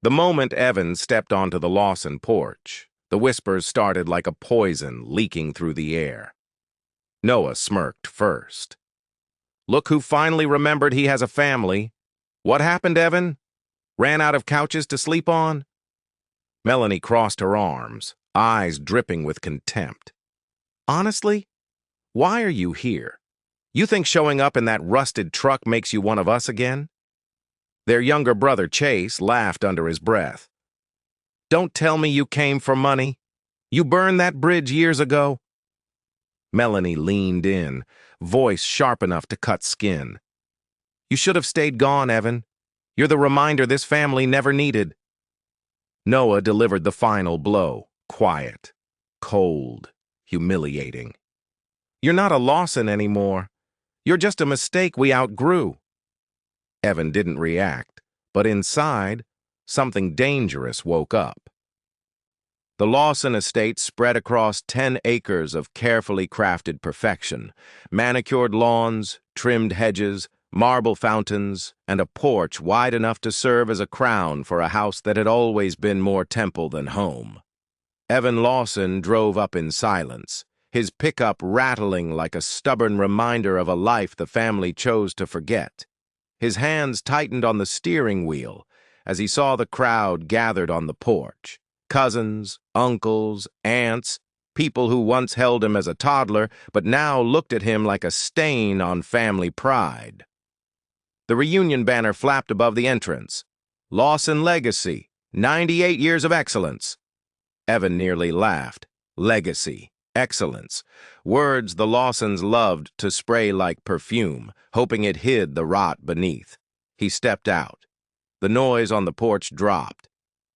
The moment Evan stepped onto the Lawson porch, the whispers started like a poison leaking through the air. Noah smirked first. Look who finally remembered he has a family. What happened, Evan? Ran out of couches to sleep on? Melanie crossed her arms, eyes dripping with contempt. Honestly, why are you here? You think showing up in that rusted truck makes you one of us again? Their younger brother, Chase, laughed under his breath. Don't tell me you came for money. You burned that bridge years ago. Melanie leaned in, voice sharp enough to cut skin. You should have stayed gone, Evan. You're the reminder this family never needed. Noah delivered the final blow, quiet, cold, humiliating. You're not a Lawson anymore. You're just a mistake we outgrew. Evan didn't react, but inside, something dangerous woke up. The Lawson estate spread across 10 acres of carefully crafted perfection, manicured lawns, trimmed hedges, marble fountains, and a porch wide enough to serve as a crown for a house that had always been more temple than home. Evan Lawson drove up in silence, his pickup rattling like a stubborn reminder of a life the family chose to forget. His hands tightened on the steering wheel as he saw the crowd gathered on the porch. Cousins, uncles, aunts, people who once held him as a toddler but now looked at him like a stain on family pride. The reunion banner flapped above the entrance. Lawson Legacy, 98 years of excellence. Evan nearly laughed. Legacy, excellence. Words the Lawsons loved to spray like perfume, hoping it hid the rot beneath. He stepped out. The noise on the porch dropped.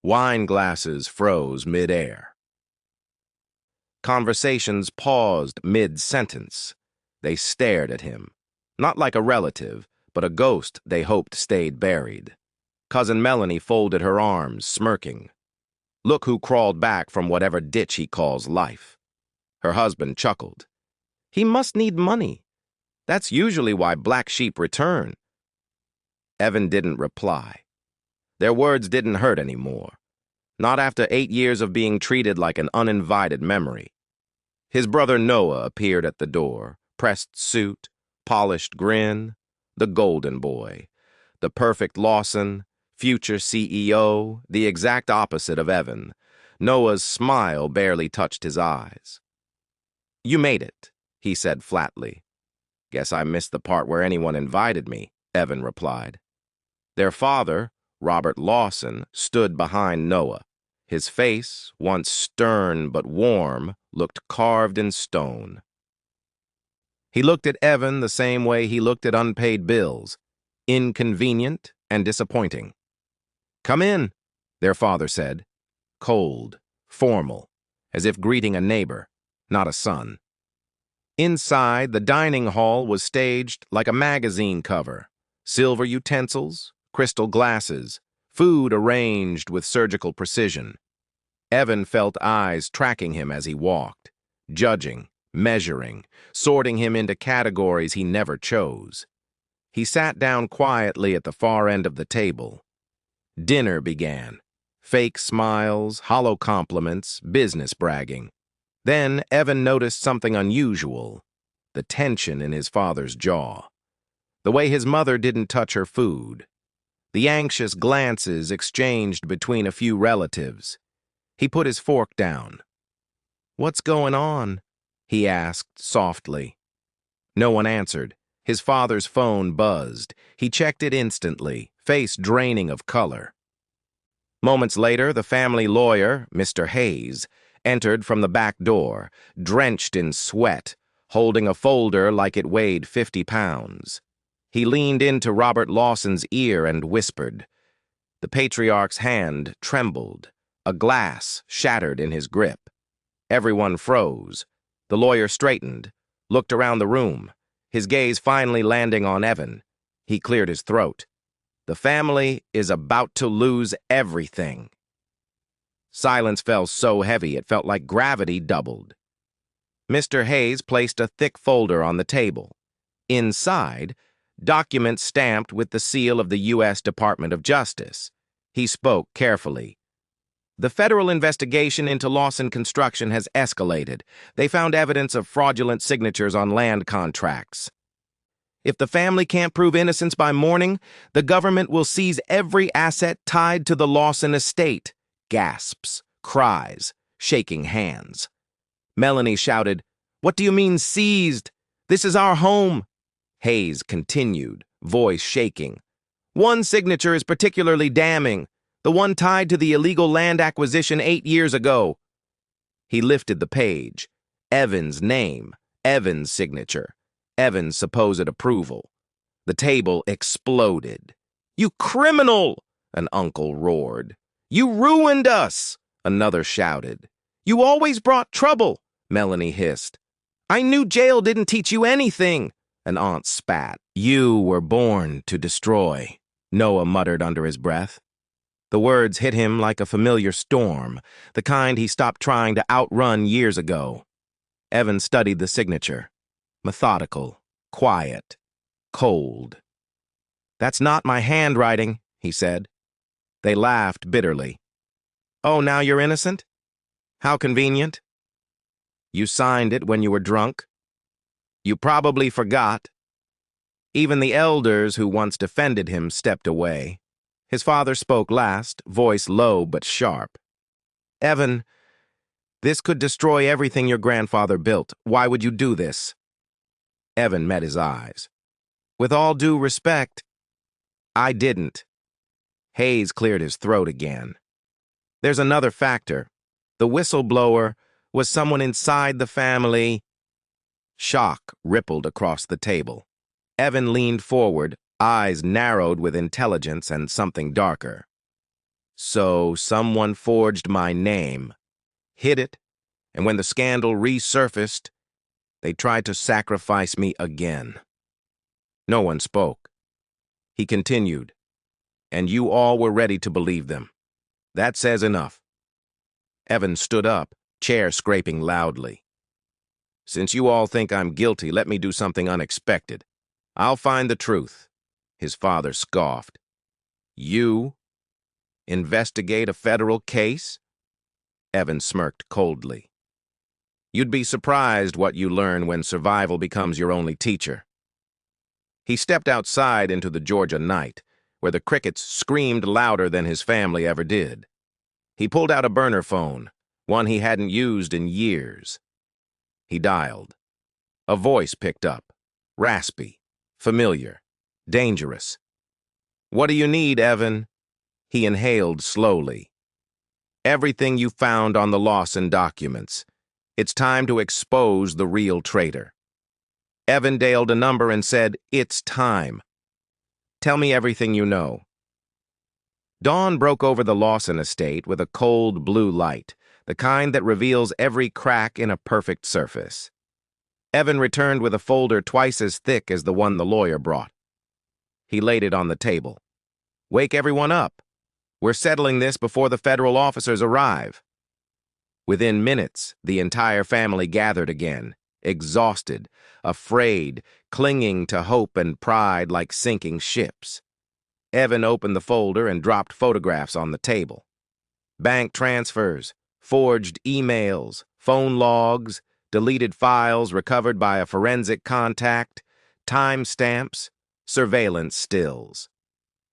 Wine glasses froze mid-air. Conversations paused mid-sentence. They stared at him, not like a relative, but a ghost they hoped stayed buried. Cousin Melanie folded her arms, smirking. Look who crawled back from whatever ditch he calls life. Her husband chuckled. He must need money. That's usually why black sheep return. Evan didn't reply. Their words didn't hurt anymore. Not after 8 years of being treated like an uninvited memory. His brother Noah appeared at the door, pressed suit, polished grin, the golden boy, the perfect Lawson, future CEO, the exact opposite of Evan. Noah's smile barely touched his eyes. You made it, he said flatly. Guess I missed the part where anyone invited me, Evan replied. Their father, Robert Lawson, stood behind Noah. His face, once stern but warm, looked carved in stone. He looked at Evan the same way he looked at unpaid bills, inconvenient and disappointing. Come in, their father said, cold, formal, as if greeting a neighbor, not a son. Inside, the dining hall was staged like a magazine cover. Silver utensils, crystal glasses, food arranged with surgical precision. Evan felt eyes tracking him as he walked, judging, measuring, sorting him into categories he never chose. He sat down quietly at the far end of the table. Dinner began. Fake smiles, hollow compliments, business bragging. Then Evan noticed something unusual, the tension in his father's jaw. The way his mother didn't touch her food. The anxious glances exchanged between a few relatives. He put his fork down. What's going on? He asked softly. No one answered. His father's phone buzzed. He checked it instantly, face draining of color. Moments later, the family lawyer, Mr. Hayes, entered from the back door, drenched in sweat, holding a folder like it weighed 50 pounds. He leaned into Robert Lawson's ear and whispered. The patriarch's hand trembled. A glass shattered in his grip. Everyone froze. The lawyer straightened, looked around the room, his gaze finally landing on Evan. He cleared his throat. The family is about to lose everything. Silence fell so heavy it felt like gravity doubled. Mr. Hayes placed a thick folder on the table. Inside, documents stamped with the seal of the U.S. Department of Justice. He spoke carefully. The federal investigation into Lawson construction has escalated. They found evidence of fraudulent signatures on land contracts. If the family can't prove innocence by morning, the government will seize every asset tied to the Lawson estate. Gasps, cries, shaking hands. Melanie shouted, "What do you mean seized? This is our home." Hayes continued, voice shaking. "One signature is particularly damning, the one tied to the illegal land acquisition 8 years ago." He lifted the page. Evan's name, Evan's signature, Evan's supposed approval. The table exploded. "You criminal!" an uncle roared. "You ruined us!" another shouted. "You always brought trouble," Melanie hissed. "I knew jail didn't teach you anything," an aunt spat. "You were born to destroy," Noah muttered under his breath. The words hit him like a familiar storm, the kind he stopped trying to outrun years ago. Evan studied the signature. Methodical, quiet, cold. "That's not my handwriting," he said. They laughed bitterly. "Oh, now you're innocent? How convenient. You signed it when you were drunk. You probably forgot." Even the elders who once defended him stepped away. His father spoke last, voice low but sharp. "Evan, this could destroy everything your grandfather built. Why would you do this?" Evan met his eyes. "With all due respect, I didn't." Hayes cleared his throat again. "There's another factor. The whistleblower was someone inside the family." Shock rippled across the table. Evan leaned forward, eyes narrowed with intelligence and something darker. "So someone forged my name, hid it, and when the scandal resurfaced, they tried to sacrifice me again." No one spoke. He continued, "And you all were ready to believe them. That says enough." Evan stood up, chair scraping loudly. "Since you all think I'm guilty, let me do something unexpected. I'll find the truth." His father scoffed. "You investigate a federal case?" Evan smirked coldly. "You'd be surprised what you learn when survival becomes your only teacher." He stepped outside into the Georgia night, where the crickets screamed louder than his family ever did. He pulled out a burner phone, one he hadn't used in years. He dialed. A voice picked up, raspy, familiar, dangerous. "What do you need, Evan?" He inhaled slowly. "Everything you found on the Lawson documents. It's time to expose the real traitor." Evan dialed a number and said, "It's time. Tell me everything you know." Dawn broke over the Lawson estate with a cold blue light, the kind that reveals every crack in a perfect surface. Evan returned with a folder twice as thick as the one the lawyer brought. He laid it on the table. "Wake everyone up. We're settling this before the federal officers arrive." Within minutes, the entire family gathered again, exhausted, afraid, clinging to hope and pride like sinking ships. Evan opened the folder and dropped photographs on the table. Bank transfers, forged emails, phone logs, deleted files recovered by a forensic contact, timestamps, surveillance stills.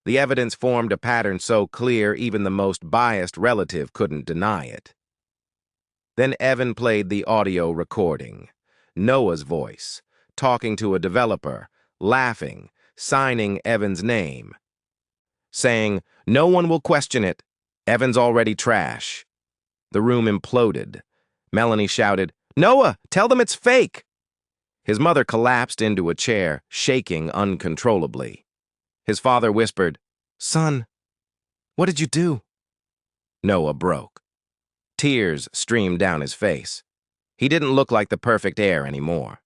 The evidence formed a pattern so clear even the most biased relative couldn't deny it. Then Evan played the audio recording. Noah's voice, talking to a developer, laughing, signing Evan's name, saying, "No one will question it. Evan's already trash." The room imploded. Melanie shouted, "Noah, tell them it's fake!" His mother collapsed into a chair, shaking uncontrollably. His father whispered, "Son, what did you do?" Noah broke. Tears streamed down his face. He didn't look like the perfect heir anymore.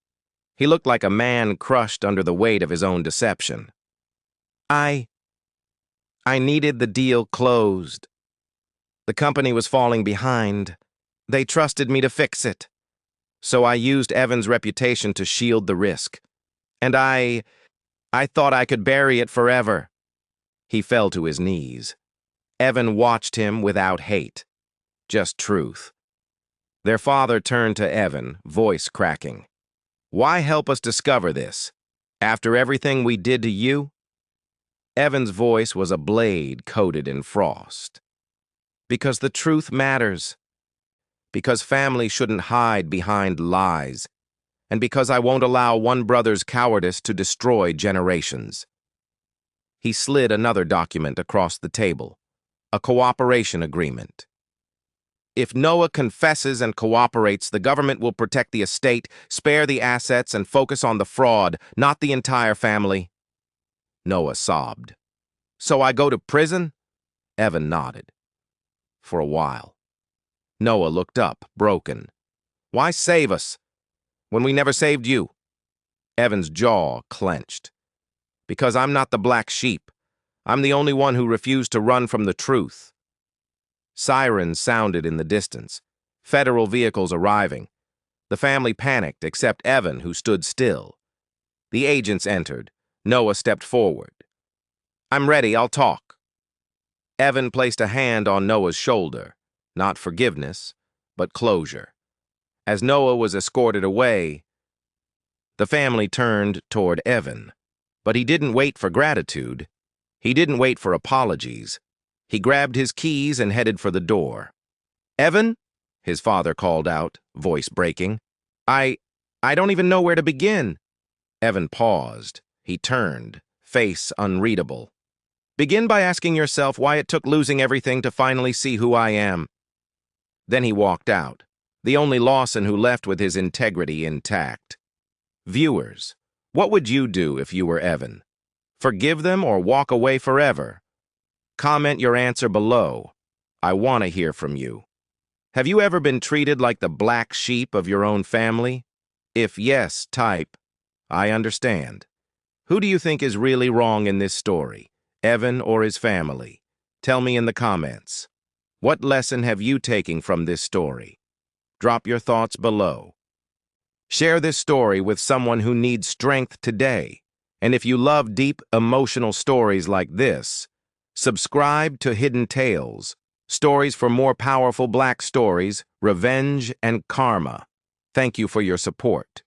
He looked like a man crushed under the weight of his own deception. I needed the deal closed. The company was falling behind. They trusted me to fix it. So I used Evan's reputation to shield the risk. And I thought I could bury it forever." He fell to his knees. Evan watched him without hate, just truth. Their father turned to Evan, voice cracking. Why help us discover this? After everything we did to you? Evan's voice was a blade coated in frost. Because the truth matters. Because family shouldn't hide behind lies. And because I won't allow one brother's cowardice to destroy generations. He slid another document across the table. A cooperation agreement. If Noah confesses and cooperates, the government will protect the estate, spare the assets, and focus on the fraud, not the entire family. Noah sobbed. So I go to prison? Evan nodded. For a while. Noah looked up, broken. Why save us, when we never saved you? Evan's jaw clenched. Because I'm not the black sheep. I'm the only one who refused to run from the truth. Sirens sounded in the distance. Federal vehicles arriving. The family panicked, except Evan, who stood still. The agents entered. Noah stepped forward. I'm ready, I'll talk. Evan placed a hand on Noah's shoulder. Not forgiveness, but closure. As Noah was escorted away, the family turned toward Evan. But he didn't wait for gratitude. He didn't wait for apologies. He grabbed his keys and headed for the door. Evan? His father called out, voice breaking. I don't even know where to begin. Evan paused. He turned, face unreadable. Begin by asking yourself why it took losing everything to finally see who I am. Then he walked out, the only Lawson who left with his integrity intact. Viewers, what would you do if you were Evan? Forgive them or walk away forever? Comment your answer below. I want to hear from you. Have you ever been treated like the black sheep of your own family? If yes, type, I understand. Who do you think is really wrong in this story, Evan or his family? Tell me in the comments. What lesson have you taken from this story? Drop your thoughts below. Share this story with someone who needs strength today. And if you love deep, emotional stories like this, subscribe to Hidden Tales, stories for more powerful black stories, revenge, and karma. Thank you for your support.